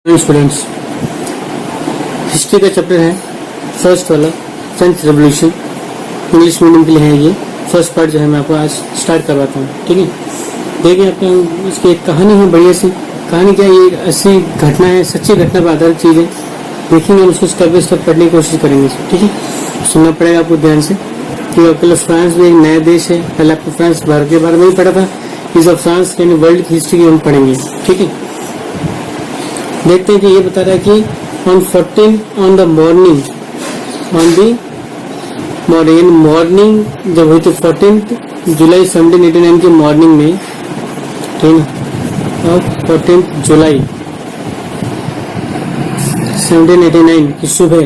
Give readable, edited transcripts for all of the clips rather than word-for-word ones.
Students, history का chapter है first वाला, फ्रेंच रेवोल्यूशन। इंग्लिश मीडियम के लिए है ये फर्स्ट पार्ट जो है मैं आपको आज स्टार्ट करवाता हूँ। ठीक है, देखिए आपको इसकी एक कहानी है, बढ़िया सी कहानी। क्या ये ऐसी घटना है, सच्ची घटना पर आधारित चीज़ है। देखेंगे हम उसको स्टेप बाय स्टेप पढ़ने की कोशिश करेंगे। ठीक है, सुनना पड़ेगा आपको ध्यान से कि आपके लिए फ्रांस भी एक नया देश है। पहले आपको फ्रांस भारत के बारे में ही पढ़ा था, इस ऑफ फ्रांस यानी वर्ल्ड की हिस्ट्री की हम पढ़ेंगे। ठीक है, देखते हैं कि ये बता रहा है कि ऑन द मॉर्निंग जब हुई तो 14 जुलाई 1789 की मॉर्निंग में, ठीक है, और 14 जुलाई 1789 की सुबह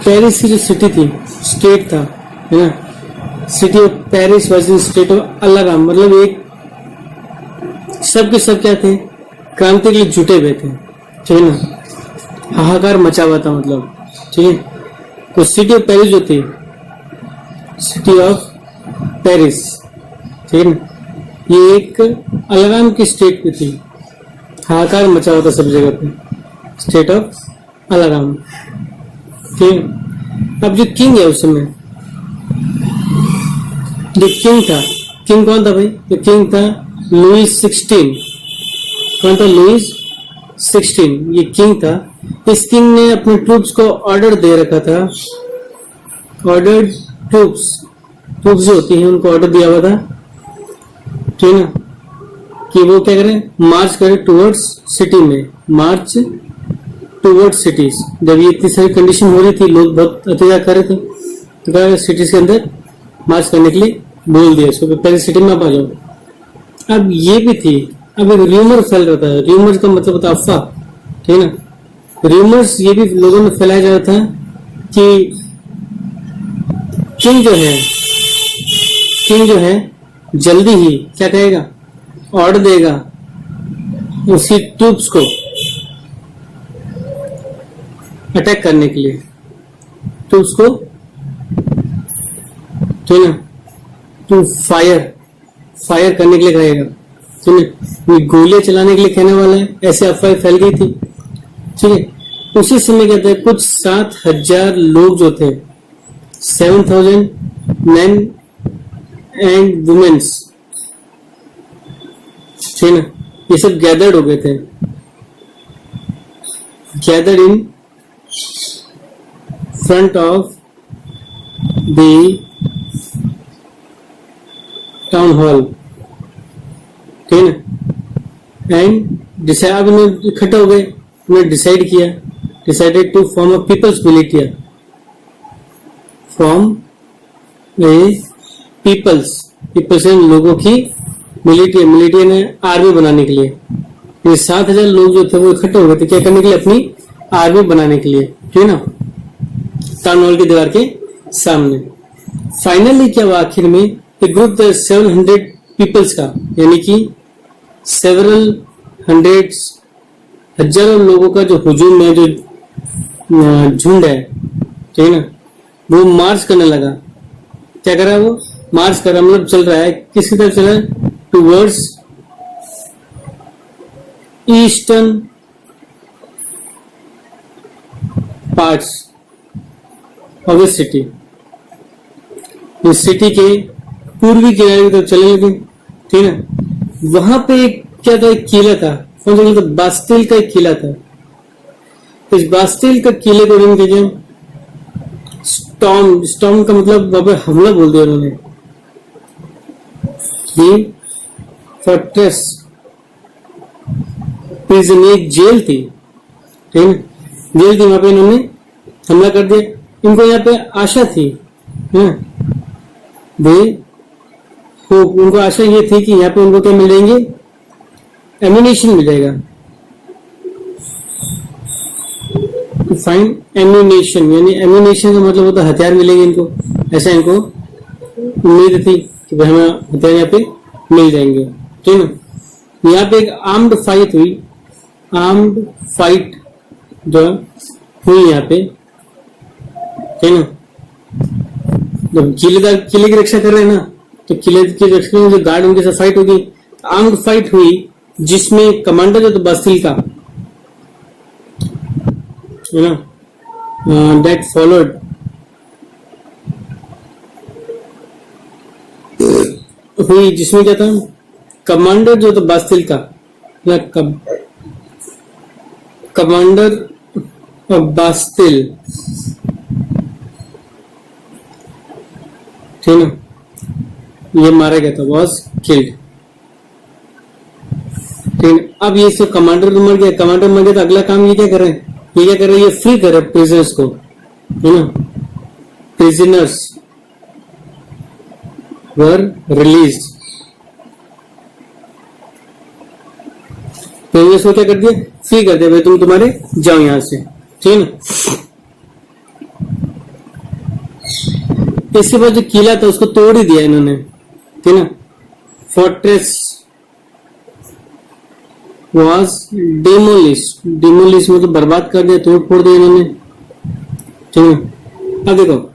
पेरिस की जो सिटी थी, स्टेट था, है ना, city of Paris was in state of alarm. मतलब एक सबके सब क्या थे, क्रांति के लिए जुटे हुए थे। ठीक है ना, हाहाकार मचा हुआ था, मतलब ठीक है। तो सिटी ऑफ पेरिस जो थी, सिटी ऑफ पेरिस, ठीक है ना, ये एक अलार्म की स्टेट पे थी, हाहाकार मचा हुआ था सब जगह पे, स्टेट ऑफ अलार्म। ठीक है, अब जो किंग है उस समय, जो किंग था, किंग कौन था भाई? जो किंग था लुईस 16। कौन था? लुईस 16 ये किंग था। इस किंग ने अपने ट्रूप्स को ऑर्डर दे रखा था, ऑर्डर्ड ट्रूप्स जो होती है उनको ऑर्डर दिया हुआ था, ठीक है ना, कि वो क्या करें, मार्च करें टुवर्ड्स सिटी में, मार्च टुवर्ड्स सिटीज। जब ये इतनी सारी कंडीशन हो रही थी, लोग बहुत अत्याचार कर रहे थे, तो क्या सिटीज के अंदर मार्च करने के लिए बोल दिया इसको, पहले सिटी में आप आ जाओ। अब ये भी थी, अब एक र्यूमर फैल रहा था। र्यूमर का मतलब होता है अफवाह, ठीक है ना। र्यूमर्स ये भी लोगों में फैलाया जा रहा था कि किंग जो है जल्दी ही क्या कहेगा, ऑर्डर देगा उसी ट्रूप्स को अटैक करने के लिए, ट्रूप्स को, ठीक है ना, टू फायर करने के लिए कहेगा, गोलियां चलाने के लिए कहने वाला है, ऐसे अफवाह फैल गई थी। ठीक है, उसी समय कहते हैं कुछ 7,000 लोग जो थे, 7,000 men एंड वुमेन्स, ठीक है ना, ये सब गैदर्ड हो गए थे, gathered in front of the town hall, ठीक है ना, एंड डिसाइड, अब इन्हें इकट्ठा हो गए, उन्हें decided to form a people's militia, form a people's लोगों की मिलिटिया ने आर्मी बनाने के लिए। ये 7,000 लोग जो थे वो इकट्ठे हो गए थे, क्या करने के लिए, अपनी आर्मी बनाने के लिए, ठीक है ना, टाउन हॉल की दीवार के सामने। फाइनली क्या हुआ, आखिर में एक ग्रुप था 700 पीपल्स का, यानी कि सेवरल हंड्रेड्स, हजारों लोगों का जो हुजूम है, जो झुंड है, ठीक है ना, वो मार्च करने लगा। क्या कर रहा है वो? मार्च कर रहा, मतलब चल रहा है, किसकी तरफ चल रहा है? Towards eastern parts of the city. इस सिटी के पूर्वी किनारे की तरफ चलने लगे, ठीक है ना। वहां पे एक क्या था, एक किला था, कौन सा किला था? बास्टिल का एक किला था। इस बास्टिल का किले को रिंग कीजिए, स्टॉर्म का मतलब वहां पे हमला बोल दिया उन्होंने। फोर्ट्रेस प्रिजन, एक जेल थी, ठीक है, जेल थी, वहां पे इन्होंने हमला कर दिया। इनको यहाँ पे आशा थी, तो उनको आशा ये थी कि यहाँ पे उनको क्या मिल जाएंगे, एम्यूनेशन मिल जाएगा, टू फाइंड एम्यूनेशन, यानी एम्यूनेशन का मतलब होता है हथियार मिलेंगे इनको, ऐसा इनको उम्मीद थी कि भाई हमें हथियार यहाँ पे मिल जाएंगे, ठीक है ना। यहाँ पे एक आर्म्ड फाइट जो हुई यहाँ पे, ठीक है ना। जब किले की रक्षा कर रहे हैं ना, तो किले की रक्षा में जो गार्ड उनके साथ फाइट होगी, आर्म्ड फाइट हुई, जिसमें कमांडर जो था बास्टिल का, है ना, दैट फॉलोड हुई, जिसमें क्या था, कमांडर जो था बास्तिल का, या कमांडर बास्तिल, ठीक ना, ये मारा गया था, वॉज किल्ड। ठीक, अब ये सब कमांडर मर गया, कमांडर मर गया तो अगला काम ये क्या कर रहे हैं, ये क्या कर रहे हैं, ये फ्री कर रहे हैं प्रिजनर्स को, है ना, प्रिजनर्स वर रिलीज्ड। तो इसको क्या कर दिया, फ्री कर दिया, भाई तुम तुम्हारे जाओ यहां से, ठीक है ना। इसके बाद जो किला था उसको तोड़ ही दिया इन्होंने, ठीक है ना, फोर्ट्रेस वॉज डेमोलिश्ड, डेमोलिश मतलब बर्बाद कर दिया, तोड़ फोड़ दिया इन्होंने, ठीक है। अब देखो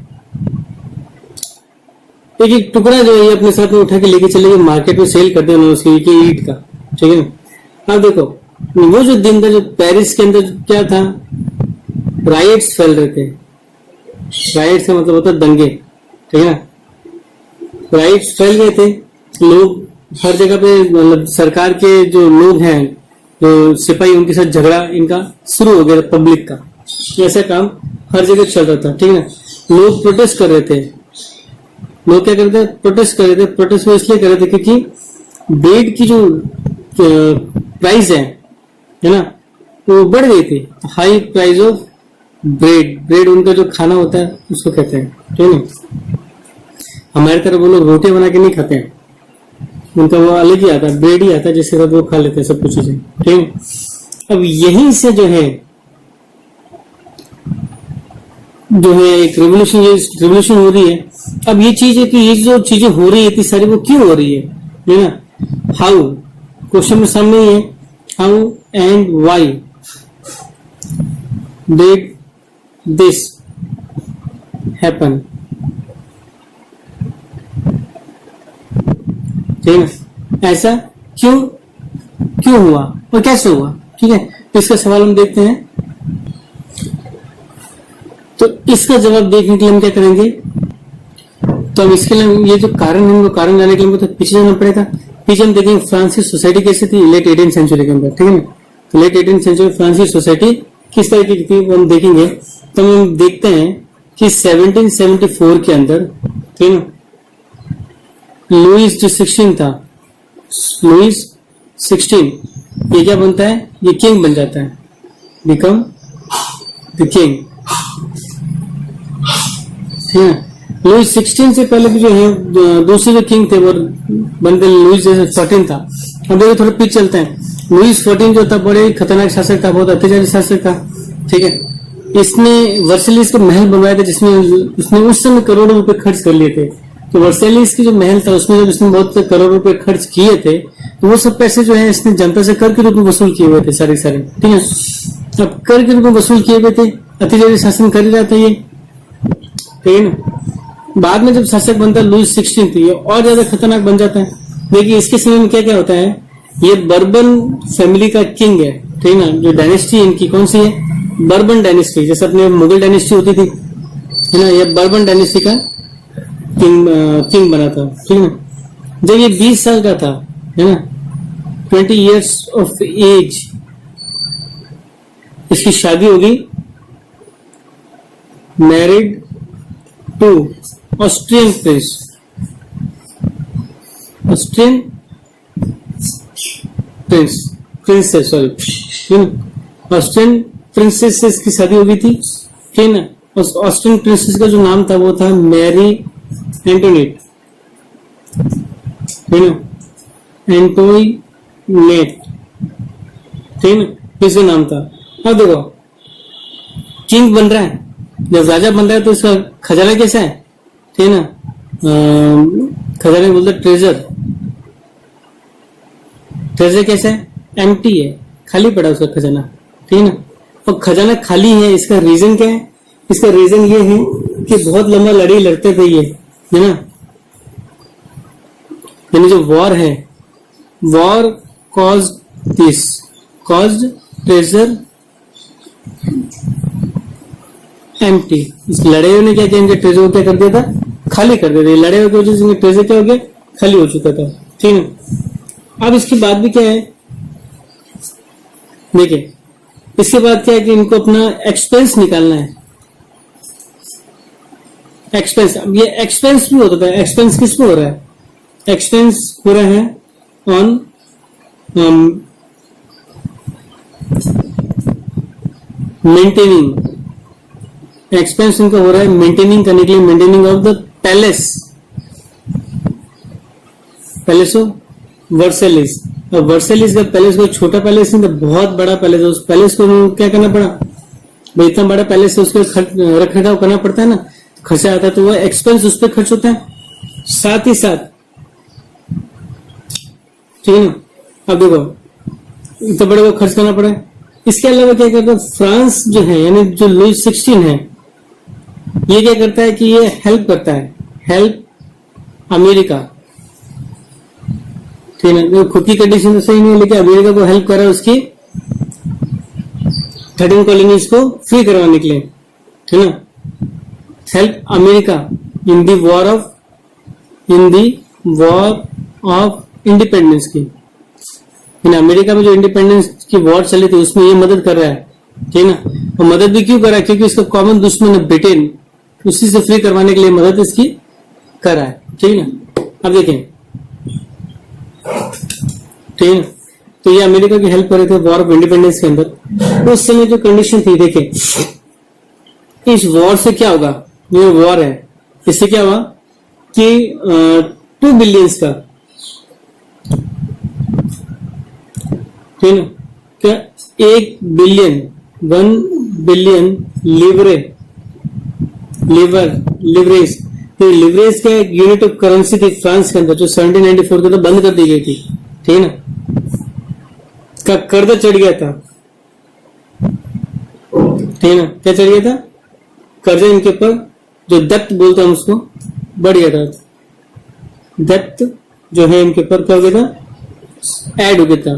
एक एक टुकड़ा जो है ये अपने साथ में उठा के लेके चले गए, मार्केट में सेल कर दिया उन्होंने उसकी एक ईंट का, ठीक है ना। अब देखो वो जो दिन था जो पेरिस के अंदर क्या था, राइट्स फैल रहे थे, राइट्स का मतलब होता है दंगे, ठीक है ना, राइट्स फैल गए थे, लोग हर जगह पे, मतलब सरकार के जो लोग हैं, जो सिपाही, उनके साथ झगड़ा इनका शुरू हो गया पब्लिक का, ऐसा काम हर जगह चल रहा था, ठीक है ना। लोग प्रोटेस्ट कर रहे थे, लोग क्या कर रहे थे, प्रोटेस्ट कर रहे थे, प्रोटेस्ट वो इसलिए कर रहे थे क्योंकि ब्रेड की जो प्राइस है ना, वो बढ़ गई थी, high price of bread, bread उनका जो खाना होता है उसको कहते हैं, ठीक है ना। हमारे तरफ वो लोग रोटी बना के नहीं खाते हैं, उनका वो अलग ही आता है, ब्रेड ही आता है जिसके साथ वो खा लेते हैं सब कुछ चीजें, ठीक है। अब यहीं से जो है एक रेवोल्यूशन हो रही है। अब ये चीज है कि ये जो चीजें हो रही है इतनी सारी, वो क्यों हो रही है ना, हाउ, क्वेश्चन में सामने ही है, how and why did this happen, ठीक है, ऐसा क्यों हुआ और कैसे हुआ, ठीक है। तो इसका सवाल हम देखते हैं। तो इसका जवाब देखने के लिए हम क्या करेंगे, तो हम इसके लिए ये जो कारण है, वो कारण जानने के लिए हमको तो पीछे जाना पड़ेगा। पीछे हम देखेंगे फ्रांसीसी सोसाइटी कैसी थी लेट 18th सेंचुरी के अंदर, ठीक है ना। तो लेट 18th सेंचुरी फ्रांसीसी सोसाइटी किस तरीके की थी वो हम देखेंगे। तो हम देखते हैं कि 1774 के अंदर, ठीक है ना, लुईस जो 16 था, लुईस 16 ये क्या बनता है, ये किंग बन जाता है, बिकम द किंग, ठीक है। लुईस 16 से पहले भी जो है दूसरे जो किंग थे वो बनते लुईस 14 था। अब देखो थोड़ा पीछे चलते हैं। लुईस 14 जो था बड़े खतरनाक शासक था, बहुत अत्याचारी शासक था, ठीक है। इसने वर्सेलिस का महल बनवाया था जिसमें उसने उस समय करोड़ों रुपए खर्च कर लिए थे। तो वर्सेलिस की जो महल था उसमें जब इसने बहुत से करोड़ रुपए खर्च किए थे तो वो सब पैसे जो है इसने जनता से कर के रूप में वसूल किए हुए थे सारे, ठीक है। अब कर के रूप में वसूल किए हुए थे, अत्याचारी शासन कर ही रहा था ये, ठीक है ना। बाद में जब शासक बनता है लुईस 16 ये और ज्यादा खतरनाक बन जाता है। देखिए इसके समय में क्या क्या होता है, ये बर्बन फैमिली का किंग है, ठीक है ना। जो डायनेस्टी इनकी कौन सी है, बर्बन डायनेस्टी, जैसे अपने मुगल डायनेस्टी होती थी, है ना, ये बर्बन डायनेस्टी का किंग बना था, ठीक है ना। जब ये 20 साल का था, है ना, 20 years ऑफ एज, इसकी शादी होगी, married to Austrian princess, sorry, Austrian princess से इसकी शादी हो गई थी, ठीक है ना। ऑस्ट्रियन प्रिंसेस का जो नाम था वो था मैरी एंटोनेट, ठीक है ना, एंटोनेट, ठीक है ना, इसका नाम था। अब देखो किंग बन रहा है, जब राजा बन रहा है तो इसका खजाना कैसा है, ठीक है ना, खजाना बोलते ट्रेजर, ट्रेजर कैसा है, एम्प्टी है, खाली पड़ा उसका खजाना, ठीक है ना। और खजाना खाली है, इसका रीजन क्या है, इसका रीजन ये है कि बहुत लंबा लड़ाई लड़ते थे ये, है ना, यानी जो वॉर है, वॉर कॉज्ड ट्रेजर एम्प्टी। इस लड़े हुए ने क्या किया, इनके ट्रेजर को क्या कर दिया था, खाली कर दिया था। लड़े हुए की वजह से इनके ट्रेजर क्या हो गया, खाली हो चुका था। ठीक है, अब इसके बाद भी क्या है, देखिए इसके बाद क्या है कि इनको अपना एक्सपेंस निकालना है। एक्सपेंस, अब ये एक्सपेंस भी होता है। एक्सपेंस किस पे हो रहा है, एक्सपेंस हो रहा है ऑन मेंटेनिंग। एक्सपेंस इनका हो रहा है मेंटेनिंग करने के लिए, maintaining of the palace, palace of Versailles. और वर्सेलिस का पैलेस कोई छोटा पैलेस नहीं था, बहुत बड़ा पैलेस है। उस पैलेस को क्या करना पड़ा भाई, इतना बड़ा पैलेस है, उसको रख रखाव करना पड़ता है ना, खर्चा आता है, तो वह एक्सपेंस उस पर खर्च होता है। साथ ही साथ ठीक है ना, अब देखो इतना बड़े को खर्च करना पड़ा है। इसके अलावा क्या करता है, फ्रांस जो है यानी जो लुइस 16 है, ये क्या करता है कि ये हेल्प करता है, हेल्प अमेरिका। ठीक है ना, खुद की कंडीशन तो सही नहीं है, लेकिन अमेरिका को हेल्प कर रहा है उसकी 13 कॉलोनीज को फ्री करवाने के लिए। ठीक है ना, help America in the war of independence की। अमेरिका में जो इंडिपेंडेंस की वॉर चली थी उसमें ये मदद कर रहा है। ठीक है ना, और मदद भी क्यों कर रहा है, क्योंकि इसका कॉमन दुश्मन है ब्रिटेन, उसी से फ्री करवाने के लिए मदद इसकी कर रहा है। ठीक है ना, अब देखें, ठीक है ना, तो ये अमेरिका की हेल्प कर रहे थे वॉर ऑफ इंडिपेंडेंस के अंदर। तो उस समय जो कंडीशन थी, देखें इस वॉर से क्या होगा, ये वॉर है, इससे क्या हुआ कि 2 बिलियंस का, ठीक है ना, क्या 1 बिलियन लिवरेज। तो लिवरेज का एक यूनिट ऑफ करेंसी थी फ्रांस के अंदर, जो 1794 के अंदर बंद कर दी गई थी। ठीक है ना, का कर्जा चढ़ गया था। ठीक है ना, क्या चढ़ गया था, कर्जा इनके ऊपर, जो डेप्थ बोलते हैं उसको, बढ़ गया था। डेप्थ जो है इनके ऊपर क्या हो गया था, ऐड हो गया था।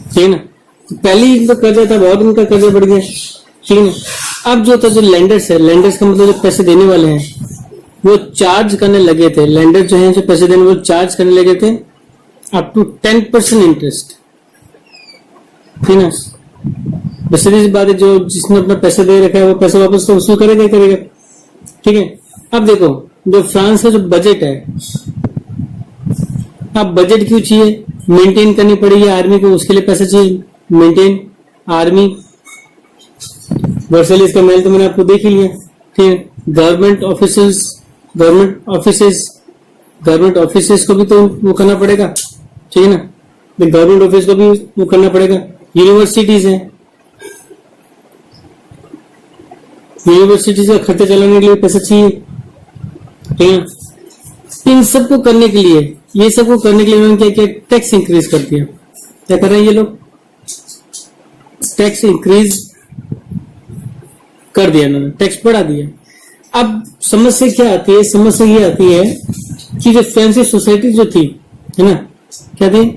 ठीक है ना, पहले ही इनका कर्जा था, बहुत इनका कर्जा बढ़ गया। ठीक है ना, अब जो था, जो लेंडर्स है, लेंडर्स का मतलब जो पैसे देने वाले हैं, वो चार्ज करने लगे थे। लेंडर जो है जो पैसे देने, वो चार्ज करने लगे थे अप टू 10% इंटरेस्ट। ठीक है ना, बस सीधी सी बात है, जो जिसने अपना पैसा दे रखा है वो पैसा वापस तो वसूल करेगा ही करेगा। ठीक है, अब देखो जो फ्रांस का जो बजट है, अब बजट क्यों चाहिए, मेंटेन करनी पड़ेगी आर्मी को, उसके लिए पैसा चाहिए, मेंटेन आर्मी। वर्सेलिस का महल तो मैंने आपको देख ही लिया। ठीक है, गवर्नमेंट ऑफिसेस को भी तो वो करना पड़ेगा। ठीक है ना, गवर्नमेंट ऑफिस को भी वो करना पड़ेगा। यूनिवर्सिटीज है, यूनिवर्सिटीज का खर्चा चलाने के लिए पैसा चाहिए। ठीक है ना, इन सबको करने के लिए, ये सबको करने के लिए उन्होंने क्या किया, टैक्स इंक्रीज कर दिया। क्या कर रहे हैं ये लोग, टैक्स इंक्रीज कर दिया इन्होंने, टैक्स बढ़ा दिया। अब समस्या क्या आती है, समस्या ये आती है कि जो फ्रेंच सोसाइटी जो थी, है ना, क्या थी,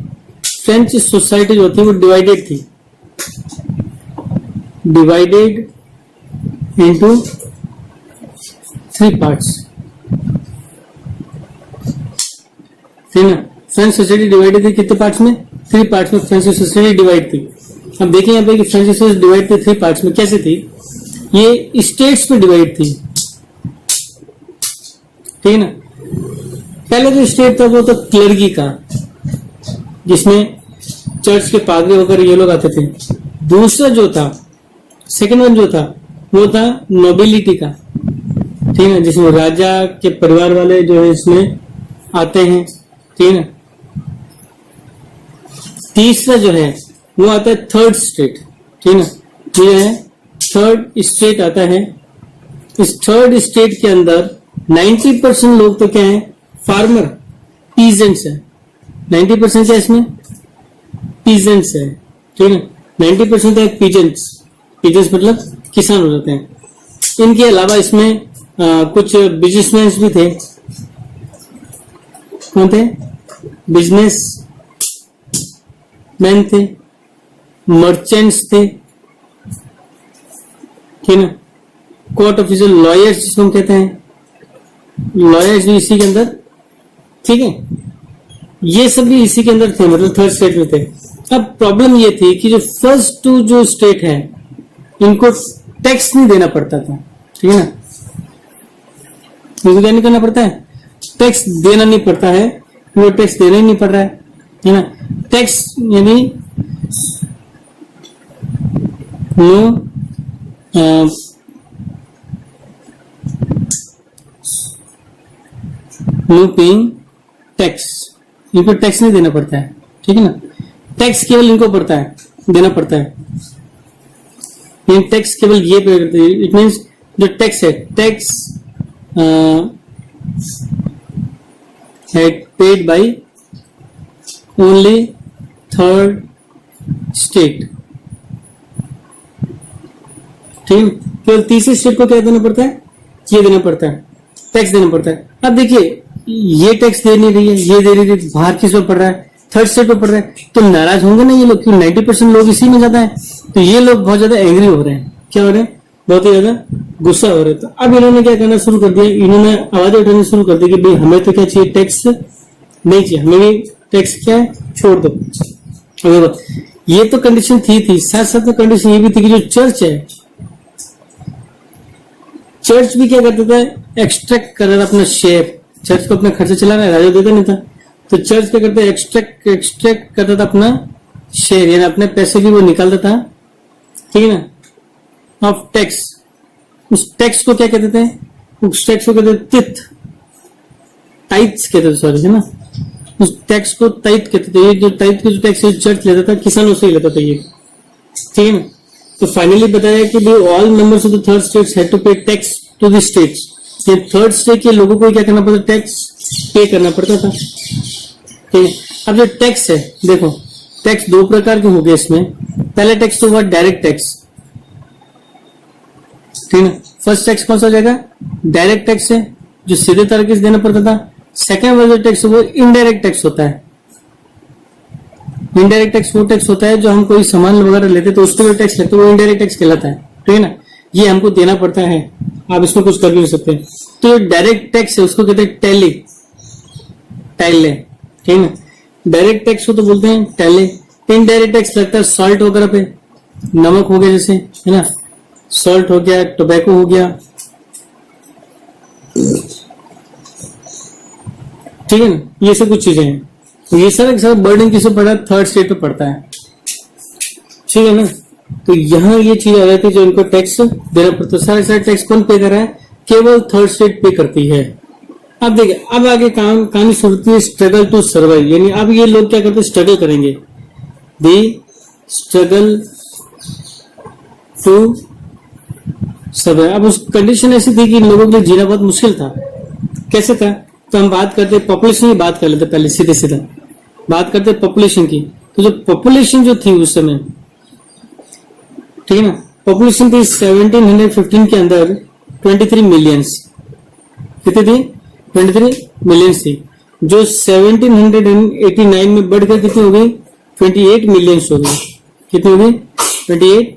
फ्रेंच सोसाइटी जो थी वो डिवाइडेड थी, डिवाइडेड इनटू 3 पार्ट्स। ठीक है ना, फ्रेंच सोसाइटी डिवाइडेड थी कितने पार्ट्स में, 3 पार्ट्स में फ्रेंच सोसाइटी डिवाइड थी। अब देखिए यहाँ पे कि फ्रेंच सोसाइटी डिवाइड थी 3 पार्ट्स में, कैसे थी, ये स्टेट्स में डिवाइड थी। ठीक है ना, पहले जो स्टेट था वो तो क्लर्गी का, जिसमें चर्च के पादरी वगैरह ये लोग आते थे। दूसरा जो था, सेकंड वन जो था, वो था नोबिलिटी का। ठीक है ना, जिसमें राजा के परिवार वाले जो है इसमें आते हैं। ठीक है ना, तीसरा जो है वो आता है थर्ड स्टेट। ठीक है ना, ये है थर्ड स्टेट आता है। इस थर्ड स्टेट के अंदर 90% लोग तो क्या है, फार्मर, पीजेंट्स है। 90% क्या इसमें, पीजेंट्स है। ठीक है, 90% है पीजेंट्स। पीजेंट्स मतलब किसान हो जाते हैं। इनके अलावा इसमें कुछ बिजनेसमैन भी थे। कौन थे, बिजनेस मैन थे, मर्चेंट्स थे। ठीक है ना। कोर्ट ऑफिसर लॉयर्स जिसको हम कहते हैं, लॉयर्स भी इसी के अंदर, ठीक है, ये सब भी इसी के अंदर थे, मतलब थर्ड स्टेट में थे। अब प्रॉब्लम ये थी कि जो फर्स्ट टू जो स्टेट है इनको टैक्स नहीं देना पड़ता था, ठीक है ना। इनको क्या नहीं करना पड़ता है, टैक्स देना नहीं पड़ता है, वो टैक्स देना ही नहीं पड़ रहा है ना। टैक्स यानी नो पेइंग टैक्स, इनको टैक्स नहीं देना पड़ता है, ठीक है ना। टैक्स केवल इनको पड़ता है, देना पड़ता है, टैक्स केवल ये पे करते हैं। इट मीन्स जो टैक्स है, टैक्स है paid by only third state, ठीक है। केवल तीसरे स्टेट को क्या देना पड़ता है, ये देना पड़ता है, टैक्स देना पड़ता है। अब देखिए ये टैक्स दे नहीं रही है, ये दे रही है, बाहर किस पर पड़ रहा है, थर्ड स्टेट पे पड़ रहा है, तो नाराज होंगे ना ये लोग, क्यों 90% लोग इसी में ज्यादा है, तो ये लोग बहुत ज्यादा एंग्री हो रहे हैं। क्या हो रहे हैं, बहुत ही ज्यादा गुस्सा हो रहे हैं। तो अब इन्होंने क्या करना शुरू कर दिया, इन्होंने आवाजें उठानी शुरू कर दी कि भाई हमें तो क्या चाहिए, टैक्स नहीं चाहिए, हमें भी टैक्स क्या है छोड़ दो। ये तो कंडीशन थी, साथ साथ में कंडीशन ये भी थी कि जो चर्च है, चर्च भी क्या करता था, एक्सट्रैक्ट कर रहा था अपना शेयर, चर्च को अपना खर्चा चला रहा है, राजा देता नहीं था, तो चर्च क्या करता है, एक्सट्रैक्ट करता था अपना शेयर, यानी अपने पैसे भी वो निकालता था, ठीक है ना, ऑफ टैक्स। उस टैक्स को क्या कहते थे, उस टैक्स को कहते थे तिथ, टाइट्स कहते थे, सॉरी, है ना, उस टैक्स को टाइट कहते थे। ये जो टाइट के जो टैक्स चर्च लेता था, किसानों से ही लेता था ये, ठीक है ना। तो फाइनली बताया कि भाई all members of the third states had to pay tax to the states, ये थर्ड स्टेट के लोगों को क्या करना पड़ता, टैक्स पे करना पड़ता था, ठीक है। अब जो टैक्स है, देखो टैक्स दो प्रकार के हो गए इसमें। पहला टैक्स तो हुआ डायरेक्ट टैक्स, ठीक है। फर्स्ट टैक्स कौन सा हो जाएगा, डायरेक्ट टैक्स है, जो सीधे तरीके से देना पड़ता था। सेकेंड वाला टैक्स वो इनडायरेक्ट टैक्स होता है। इनडायरेक्ट टैक्स वो टैक्स होता है जो हम कोई सामान वगैरह लेते तो उसको जो टैक्स लेते वो इनडायरेक्ट टैक्स कहलाता है, ठीक है ना। ये हमको देना पड़ता है, आप इसमें कुछ कर भी नहीं सकते। तो डायरेक्ट टैक्स है उसको कहते हैं टैले, ठीक है ना। डायरेक्ट टैक्स को तो बोलते हैं टैले। इनडायरेक्ट टैक्स लगता है सॉल्ट वगैरह पे, नमक हो गया जैसे, है ना, सॉल्ट हो गया, टोबैको हो गया, ठीक है ना, ये सब कुछ चीजें हैं। तो ये सारा बर्डन किससे पड़ा, थर्ड स्टेट पे पड़ता है, ठीक है ना। तो यहाँ ये चीज आ जाती है जो इनको टैक्स देना पड़ता है। सारे टैक्स कौन पे कर रहा है, केवल थर्ड स्टेट पे करती है। अब देखिए, अब आगे कहानी शुरू होती है स्ट्रगल टू सर्वाइव, यानी अब ये लोग क्या करते हैं, स्ट्रगल करेंगे, दी स्ट्रगल टू सर्वाइव। अब उस कंडीशन ऐसी थी कि इन लोगों के लिए जीना बहुत मुश्किल था। कैसे था, तो हम बात करते पॉपुलेशन की, बात कर लेते पहले, सीधे सीधा बात करते पॉपुलेशन की। तो जो पॉपुलेशन जो थी उस समय, ठीक है ना, पॉपुलेशन थी 1715 के अंदर 23 मिलियंस, कितनी थी, 23 मिलियंस थी, जो 1789 में बढ़कर कितनी हो गई, 28 मिलियंस हो गई। कितनी हो गई, 28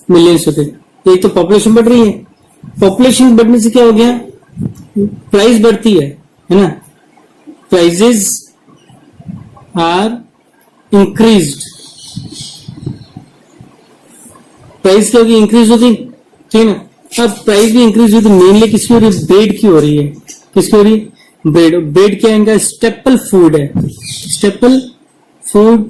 मिलियंस हो गई। एक तो पॉपुलेशन बढ़ रही है, पॉपुलेशन बढ़ने से क्या हो गया, प्राइस बढ़ती है ना, प्राइजेस आर इंक्रीज्ड, प्राइस क्या होगी, इंक्रीज होगी, ठीक है ना। अब प्राइस भी इंक्रीज हुई तो मेनली किसकी हो रही है, ब्रेड की हो रही है। किसकी हो रही है, ब्रेड। ब्रेड क्या इनका स्टेपल फूड है, स्टेपल फूड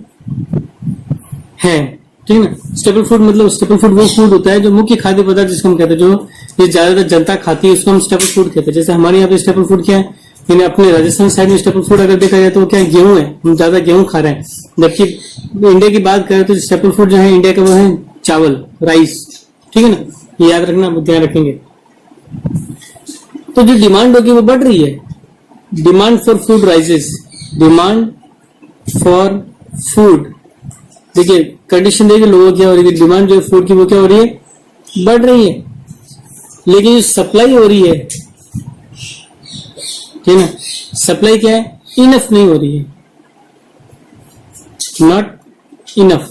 है, ठीक है ना। स्टेपल फूड मतलब स्टेपल फूड वो फूड होता है जो मुख्य खाद्य पदार्थ जिसको हम कहते हैं, जो ये ज्यादातर जनता खाती है, उसको हम स्टेपल फूड कहते हैं। जैसे हमारे यहाँ पे स्टेपल फूड क्या है, यानी अपने राजस्थान साइड में स्टेपल फूड अगर देखा जाए तो क्या गेहूं है, हम ज्यादा गेहूं खा रहे हैं। जबकि इंडिया की बात करें तो स्टेपल फूड जो है इंडिया का वो है चावल, राइस, ठीक है ना, ये याद रखना, ध्यान रखेंगे। तो जो डिमांड होगी वो बढ़ रही है, demand for food rises, demand for food. देखिए कंडीशन देखिए लोगों क्या हो रही है, डिमांड जो फूड की वो क्या हो रही है, बढ़ रही है, लेकिन जो सप्लाई हो रही है, ठीक है ना, सप्लाई क्या है, इनफ नहीं हो रही है, नॉट इनफ,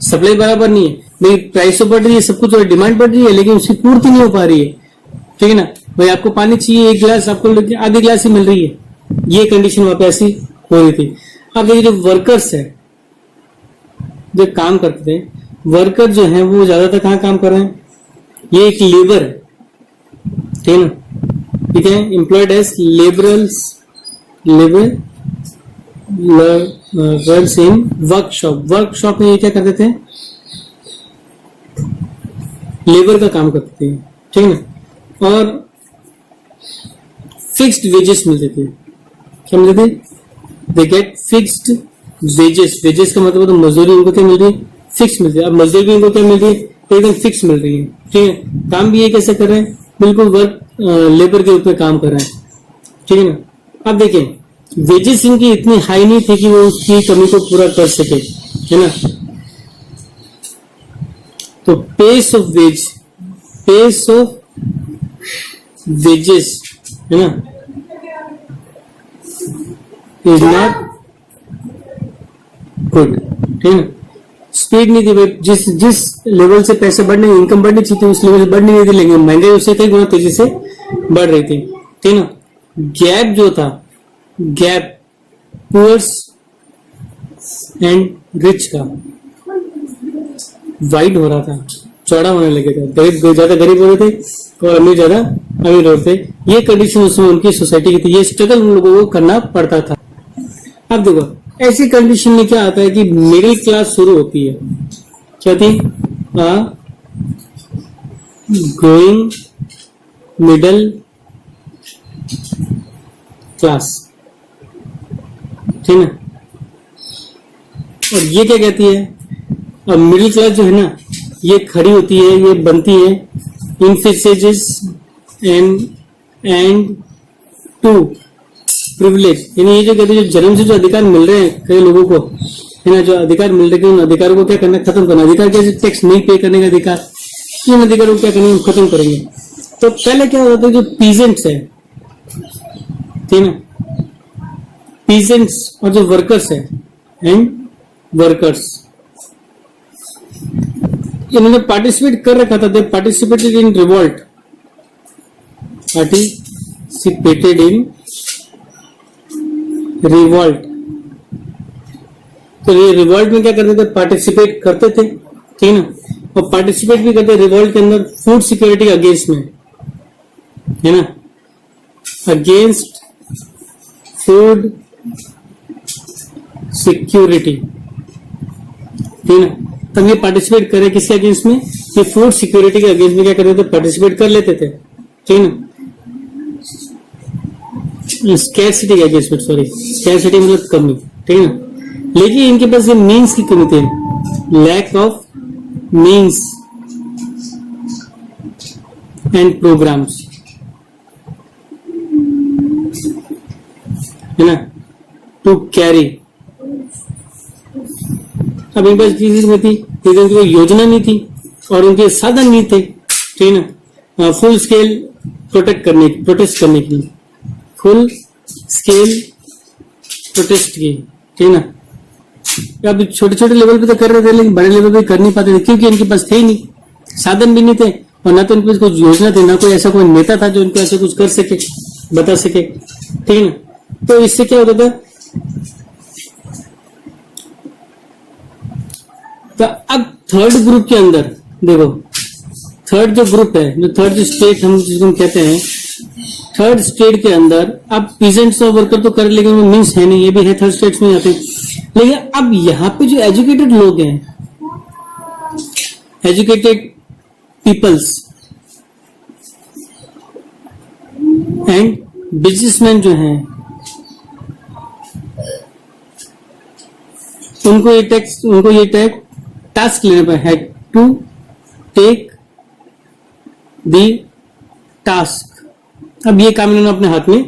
सप्लाई बराबर नहीं है। भाई प्राइस तो बढ़ रही है, सब कुछ डिमांड बढ़ रही है, लेकिन उसकी पूर्ति नहीं हो पा रही है, ठीक है ना। भाई आपको पानी चाहिए 1 गिलास, आपको आधे गिलास ही मिल रही है, ये कंडीशन वहां पे ऐसी हो रही थी। अब देखिए जो वर्कर्स है, जो काम करते थे, वर्कर जो है वो ज्यादातर कहाँ काम कर रहे हैं, ये एक लेबर है, ठीक है ना, ठीक है, employed as labourers, labour works in workshop. Workshop में ये क्या करते थे, लेबर का काम करते थे, ठीक है ना, और फिक्स्ड वेजेस मिलते थे। क्या मिलते थे, they get fixed wages. Wages का मतलब तो मजदूरी इनको क्या मिल रही है, फिक्स मिल रही है। अब मजदूरी भी इनको क्या मिल रही है, एकदम फिक्स मिल रही है, ठीक है। काम भी ये कैसे कर रहे हैं, बिल्कुल वर्क लेबर के रूप में काम कर रहे हैं, ठीक है ना। अब देखिए वेजेस इनकी इतनी हाई नहीं थी कि वो उसकी कमी को पूरा कर सके, है ना। तो pace of wage, pace of wages, है ना, इज नॉट गुड, ठीक है ना। स्पीड नहीं थी भाई, जिस जिस लेवल से पैसे बढ़ने, इनकम बढ़नी चाहिए थी, उस लेवल से बढ़नी नहीं थी, लेकिन महंगाई उससे कई गुना तेजी से बढ़ रही थी, ठीक है ना। गैप जो था, गैप पुअर्स एंड रिच का वाइड हो रहा था, चौड़ा होने लगे थे। गरीब ज्यादा गरीब हो रहे थे और अमीर ज्यादा अमीर हो रहे थे। ये कंडीशन उसमें उनकी सोसाइटी की थी, ये स्ट्रगल उन लोगों को करना पड़ता था। अब देखो ऐसी कंडीशन में क्या आता है कि मिडिल क्लास शुरू होती है, क्या थी, ग्रोइंग मिडिल क्लास, ठीक है। और ये क्या कहती है, अब मिडिल क्लास जो है ना, ये खड़ी होती है, ये बनती है इन फिक्सेजेस एंड टू प्रिविलेज, यानी ये जो कहते हैं, जो जन्म से जो अधिकार मिल रहे हैं कई लोगों को, है ना, जो अधिकार मिल रहे हैं, उन अधिकारों को क्या करना, खत्म करना। अधिकार कैसे, टैक्स नहीं पे करने का अधिकार, इन अधिकारों को क्या करेंगे, खत्म करेंगे। तो पहले क्या होता है, जो पीजेंट्स है, ठीक है ना, पीजेंट्स और जो वर्कर्स है एंड वर्कर्स, इन्होंने पार्टिसिपेट कर रखा था, they participated in revolt, participated in revolt. तो ये रिवॉल्ट में क्या करते थे, पार्टिसिपेट करते थे, ठीक है ना, और पार्टिसिपेट भी करते रिवॉल्ट के अंदर फूड सिक्योरिटी अगेंस्ट में, है ना, अगेंस्ट फूड सिक्योरिटी, ठीक है ना। तब ये पार्टिसिपेट करे किसके अगेंस्ट में, ये फूड सिक्योरिटी के अगेंस्ट में क्या करते थे, पार्टिसिपेट कर लेते थे, ठीक है ना। स्कैरसिटी के अगेंस्ट में, सॉरी स्कैरसिटी मतलब कमी, ठीक है ना। लेकिन इनके पास ये मीन्स की कमी थी, lack of means and programs, है ना, टू कैरी। अब इनके पास चीज में थी, लेकिन उनकी कोई योजना नहीं थी और उनके साधन नहीं थे, ठीक है ना, फुल स्केल प्रोटेस्ट करने के लिए, फुल स्केल प्रोटेस्ट की, ठीक है ना। अब छोटे छोटे लेवल पे तो कर रहे थे, लेकिन बड़े लेवल पे कर नहीं पाते थे, क्योंकि इनके पास थे ही नहीं, साधन भी नहीं थे, और ना तो इनके पास कोई योजना थी, ना कोई ऐसा कोई नेता था जो इनको ऐसा कुछ कर सके, बता सके, ठीक है ना। तो इससे क्या होता था, तो अब थर्ड ग्रुप के अंदर देखो, थर्ड जो ग्रुप है, जो थर्ड जो स्टेट हम जिसको कहते हैं, थर्ड स्टेट के अंदर अब पीजेंट्स और वर्कर तो कर, लेकिन वो मीन्स है नहीं, ये भी है थर्ड स्टेट्स में आते हैं। लेकिन अब यहाँ पे जो एजुकेटेड लोग हैं, एजुकेटेड पीपल्स एंड बिजनेसमैन जो हैं, उनको ये टास्क लेना पड़ा है, टू टेक दी टास्क। अब ये काम इन्होंने अपने हाथ में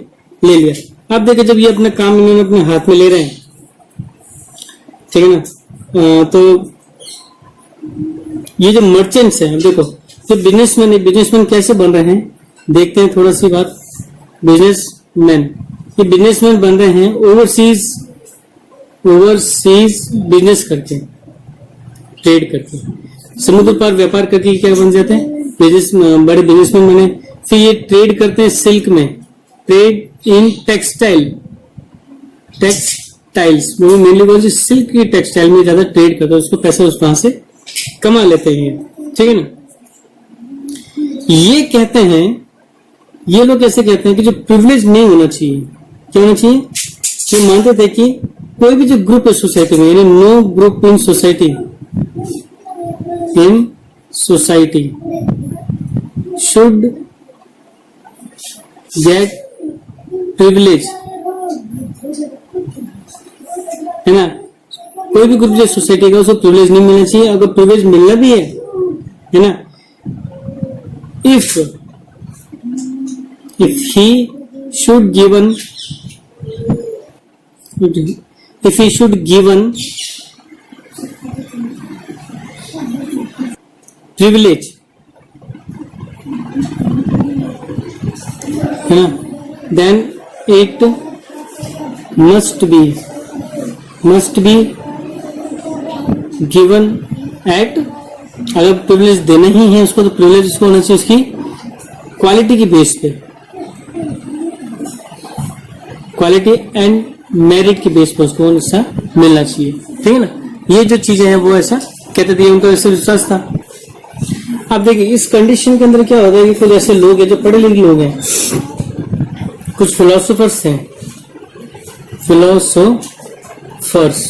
ले लिया। अब देखिए जब ये अपना काम इन्होंने अपने हाथ में ले रहे हैं, ठीक है ना, तो ये जो मर्चेंट्स हैं, अब देखो जो बिजनेसमैन है, बिजनेसमैन कैसे बन रहे हैं देखते हैं थोड़ा सी बात। बिजनेसमैन, ये बिजनेसमैन बन रहे हैं ओवरसीज बिजनेस करके, ट्रेड करके। समुद्र पार व्यापार करके क्या बन जाते हैं, बिजनेस, बड़े बिजनेसमैन बने। फिर ये ट्रेड करते हैं सिल्क में, ट्रेड इन टेक्सटाइल्स वो मेनली बोल सिल्क की टेक्सटाइल में ज्यादा ट्रेड करते हैं, उसको पैसे उस वहां से कमा लेते हैं, ठीक है ना। ये कहते हैं, ये लोग कैसे कहते हैं कि जो प्रिविलेज नहीं होना चाहिए, क्या होना चाहिए, जो मानते थे कि कोई भी जो ग्रुप है सोसाइटी में, यानी no group in society should get privilege, है ना। कोई भी ग्रुप जो सोसाइटी का उसको प्रिविलेज नहीं मिलना चाहिए। अगर प्रिविलेज मिलना भी है ना, if he should given privilege, है ना, then it must be given at, अगर प्रिविलेज देना ही है उसको तो प्रिविलेज उसको होना चाहिए उसकी क्वालिटी की बेस पे, क्वालिटी एंड मेरिट की बेस पे उसको ऐसा मिलना चाहिए, ठीक है ना। ये जो चीजें हैं वो ऐसा कहते थे, उनका ऐसा विश्वास था। अब देखिए इस कंडीशन के अंदर क्या होता है कि कुछ ऐसे लोग हैं जो पढ़े लिखे लोग हैं, कुछ फिलोसोफर्स हैं, फिलोसोफर्स।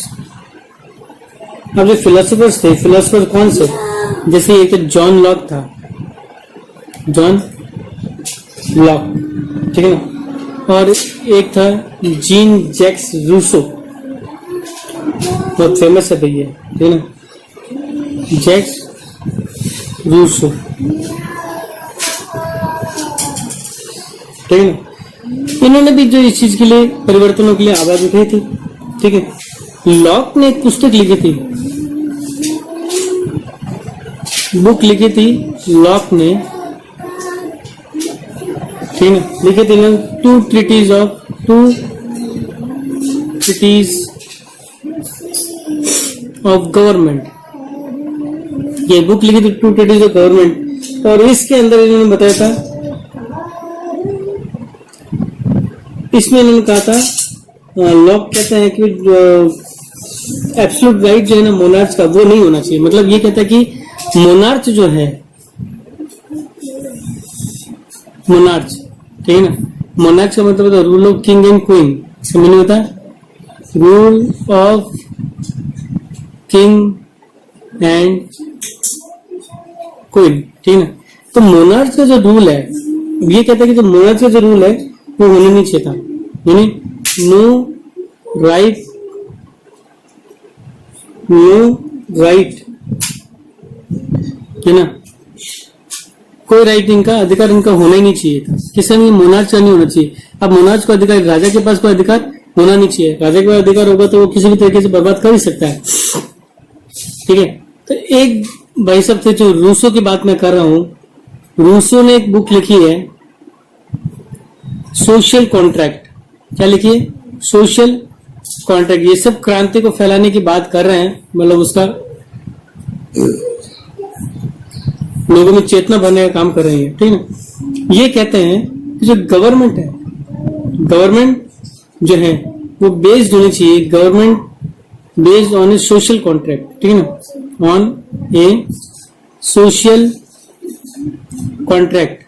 अब जो फिलोसोफर्स थे, फिलोसोफर कौन से, जैसे एक जॉन लॉक था, जॉन लॉक, ठीक है ना, और एक था जीन जैक्स रूसो, बहुत फेमस है भैया, ठीक है ना, जैक्स रूसो, ठीक है ना। इन्होंने भी जो इस चीज के लिए परिवर्तनों के लिए आवाज उठाई थी, ठीक है। लॉक ने एक पुस्तक लिखी थी, बुक लिखी थी लॉक ने, ठीक है, लिखे थे टू ट्रीटीज ऑफ गवर्नमेंट, ये बुक लिखी थी टू ट्रीटीज ऑफ गवर्नमेंट। और इसके अंदर इन्होंने बताया था, इसमें इन्होंने कहा था, लॉक कहते हैं कि एब्सोल्यूट राइट जो है ना मोनार्च का, वो नहीं होना चाहिए। मतलब ये कहता है कि मोनार्च जो है, मोनार्च, ठीक है ना, मोनार्च का मतलब होता है rule of king and queen, इसका मीनिंग होता है rule of king and queen, ठीक है ना। तो मोनार्च का जो रूल है, ये कहता है कि जो मोनार्च का जो रूल है वो होना नहीं चाहिए था, यानी नो राइट, है ना, कोई राइट इनका अधिकार इनका होना ही नहीं चाहिए था, किसी ने मोनार्च का नहीं होना चाहिए। अब मोनार्च को अधिकार, राजा के पास कोई अधिकार होना नहीं चाहिए, राजा के पास अधिकार होगा तो वो किसी भी तरीके से बर्बाद कर ही सकता है, ठीक है। तो एक भाई साहब थे जो रूसो की बात मैं कर रहा हूं, रूसो ने एक बुक लिखी है सोशल कॉन्ट्रैक्ट, क्या लिखी है, सोशल कॉन्ट्रैक्ट। ये सब क्रांति को फैलाने की बात कर रहे हैं, मतलब उसका लोगों में चेतना भरने का काम कर रही है, ठीक है ना। ये कहते हैं कि जो गवर्नमेंट है, गवर्नमेंट जो है वो बेस्ड होनी चाहिए, government based on A social contract, ठीक है ना, on A social contract.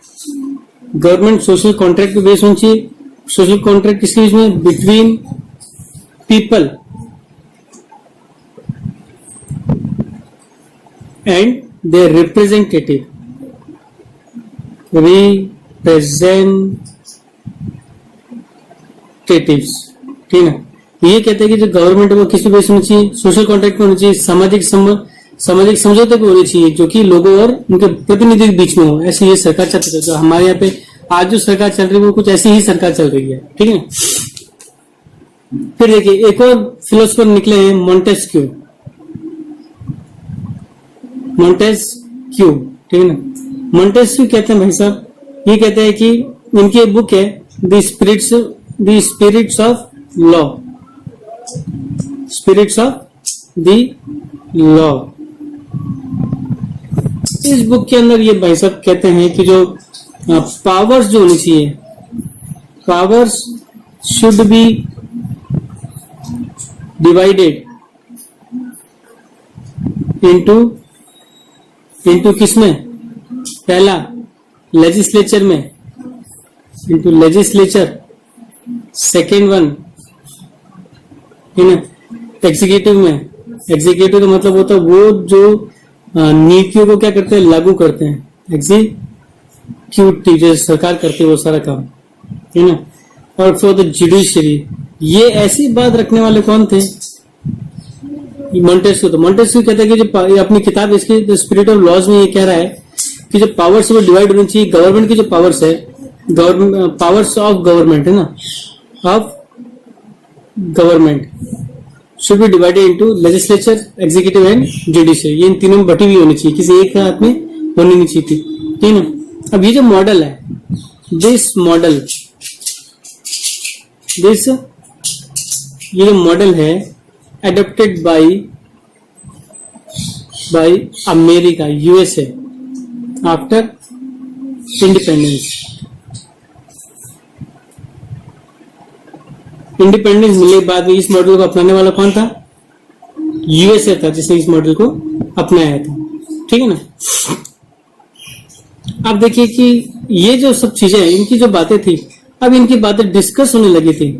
Government social contract पे बेस्ड होनी चाहिए। सोशल कॉन्ट्रैक्ट किसके बीच में, between people and their representatives, ठीक है ना। ये कहते हैं कि जो गवर्नमेंट है वो किसी बेस होनी चाहिए, सोशल कॉन्ट्रैक्ट में होनी चाहिए, सामाजिक समझौते पे होनी चाहिए, जो कि लोगों और उनके प्रतिनिधि के बीच में हो। ऐसी ये सरकार चल रही है, जो हमारे यहाँ पे आज जो सरकार चल रही है वो कुछ ऐसी ही सरकार चल रही है, ठीक है। फिर देखिए एक और फिलोसोफर निकले हैं, मॉन्टेस्क्यू, ठीक है ना। मॉन्टेस्क्यू कहते हैं भाई साहब, ये कहते हैं कि इनकी एक बुक है the spirits of law, spirits of the law, इस बुक के अंदर ये भाई साहब कहते हैं कि जो पावर्स जो होनी चाहिए, powers should be divided into किसमें, पहला लेजिस्लेचर में, इनटू लेजिस्लेचर, सेकेंड वन है ना एग्जीक्यूटिव में। एग्जीक्यूटिव का मतलब होता है वो जो नीतियों को क्या करते हैं, लागू करते हैं। एग्जीक्यूटिव जो सरकार करती है वो सारा काम, है ना। और फॉर द जुडिशरी, ये ऐसी बात रखने वाले कौन थे, मॉन्टेस्क्यू। तो मॉन्टेस्क्यू कहता है कि जो ये अपनी किताब इसकी द स्पिरिट ऑफ लॉज में ये कह रहा है कि जो पावर्स वो डिवाइड होनी चाहिए। गवर्नमेंट की जो पावर्स है, पावर्स ऑफ गवर्नमेंट है ना, of government should be divided into legislature, executive and judiciary. ये इन तीनों में बटी हुई होनी चाहिए, किसी एक हाथ में होनी नहीं चाहिए थी, ठीक है ना। अब ये जो मॉडल है, दिस मॉडल, दिस ये जो मॉडल है adopted by America, USA after independence। Independence मिलने के बाद में इस मॉडल को अपनाने वाला कौन था, यूएसए था जिसने इस मॉडल को अपनाया था, ठीक है ना। आप देखिए कि ये जो सब चीजें हैं, इनकी जो बातें थी, अब इनकी बातें डिस्कस होने लगी थी,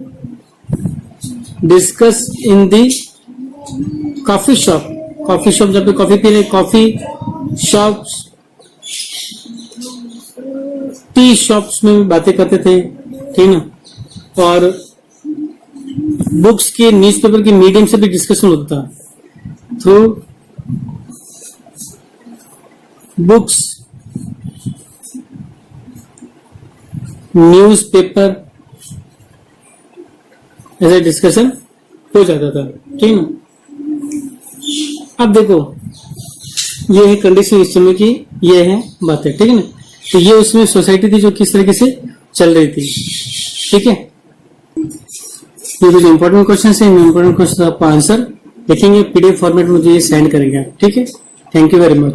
discuss in the coffee shop. Coffee shop जब भी कॉफी पी रहे, कॉफी शॉप्स, टी शॉप्स में बातें करते थे, ठीक ना। और बुक्स के, न्यूज़पेपर के मीडियम से भी डिस्कशन होता था, थ्रू बुक्स, न्यूज़पेपर, ऐसा डिस्कशन हो जाता था, ठीक ना। अब देखो ये है कंडीशन इस समय की, ये है बातें, ठीक है ना। तो ये उसमें सोसाइटी थी जो किस तरीके से चल रही थी, ठीक है। ये कुछ इंपॉर्टेंट क्वेश्चन है, इंपॉर्टेंट क्वेश्चन आपका आंसर देखेंगे, पीडीएफ फॉर्मेट में मुझे ये सेंड करेंगे आप, ठीक है। Thank you very much.